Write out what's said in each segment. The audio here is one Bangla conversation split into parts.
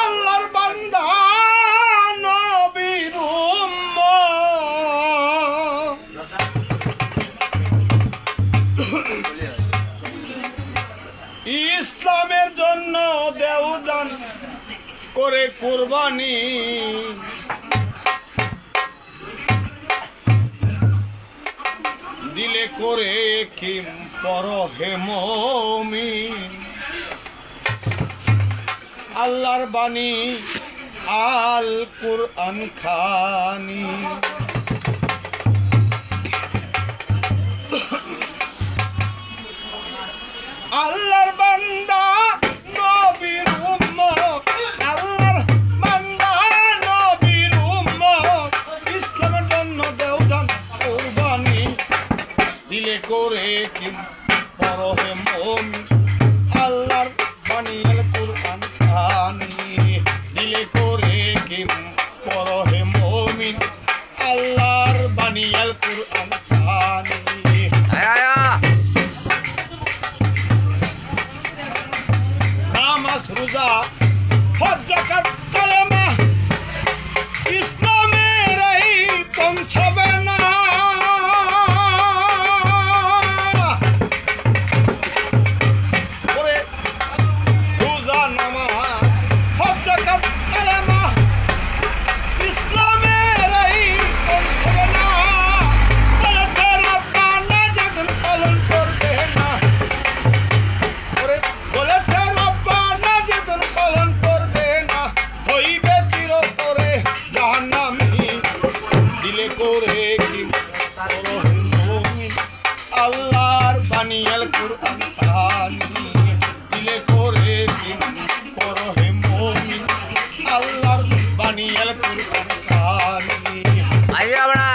আল্লাহর বান্দা নবীর উম্মত ইসলামের জন্য দেওদান করে কুরবানি দিলে করে কি পরহে মুমিন আল্লাহর বাণী আল কুরআন খানি আল্লাহর বান্দা নবীর উম্মত আল্লাহর বান্দা নবীর উম্মত ইসলামের জন্য দেওদান কুরবানি দিলে করে কি পরহে মুমিন আল্লাহর বাণী আল কুরআন খানি দিলে করে কি পরহে মুমিন আল্লাহর বাণী আল কুরআন খানি নামাজ রোজা হজ যাকাত কালেমা ইসলামের এই পৌঁছবে না ওরে রোজা নামাজ হজ যাকাত কালেমা ইসলামের এই পৌঁছবে না বলেছে রব্বানা যেদিন পালন করবে না ওরে বলেছে রব্বানা যেদিন পালন করবে না হইবে চিরতরে জাহান্নামী দিলে করে কি পরহে মুমিন আল্লাহর বাণী আল কুরআন খানি দিলে করে কি পরহে মুমিন আল্লাহর বাণী আল কুরআন খানি আইয়া বড়া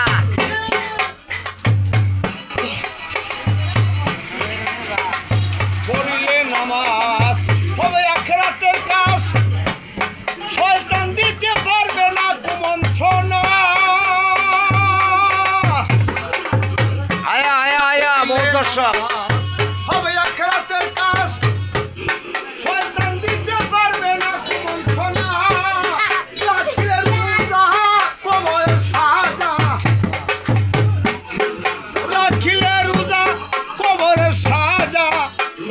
পড়িলে নামাজ হবে আখিরাতের কাজ শয়তান দিতে পারবে না কুমন্ত্রণা আয়া আয়া আয়া বহু দর্শক হবে আখিরাতের কাজ শয়তান দিতে পারবে না কুমন্ত্রণা রাখিলের রোজা কবরের সাজা রাখিলে রোজা কবরের সাজা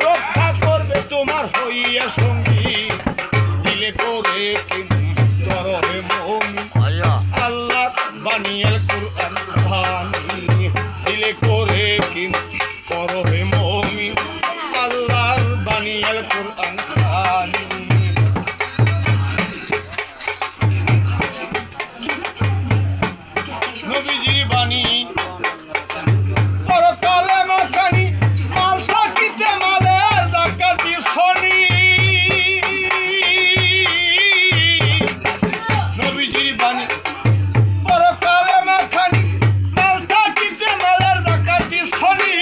রক্ষা করবে তোমার হইয়া সঙ্গী দিলে করে কি পরহে মুমিন আয়া আল্লাহ বাণী আল কুরআন খানি দিলে করে কি পরহে মুমিন আল্লাহর বাণী আল কুরআন খানি নবীজির বাণী পরকালে মাখানি মাল থাকিতে মালের যাকাত দিছনি নবীজির বাণী পরকালে মাখানি মাল থাকিতে মালের যাকাত দিছনি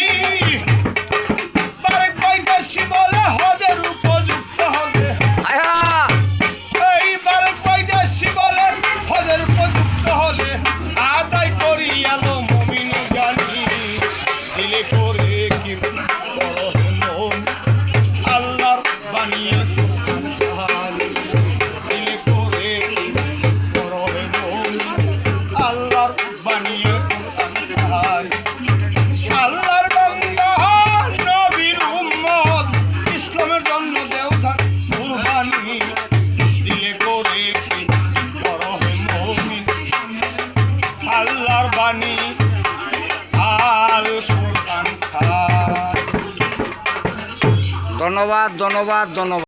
বারেক বৈদেশি বলে হজের উপযুক্ত হবে আয়া এই বারেক বৈদেশি বলে হজের উপযুক্ত হলে আদায় করি আলো মুমিন জানি দিলে করে কি পরহে মুমিন আল্লাহর বাণী আল কুরআন খানি দিলে করে কি পরহে মুমিন আল্লাহর বাণী আল কুরআন খানি আল্লাহর বান্দা নবীর উম্মত ইসলামের জন্য দেওদান কুরবানি দিলে করে কি পরহে মুমিন আল্লাহর বাণী আল কুরআন খানি ধন্যবাদ ধন্যবাদ ধন্যবাদ।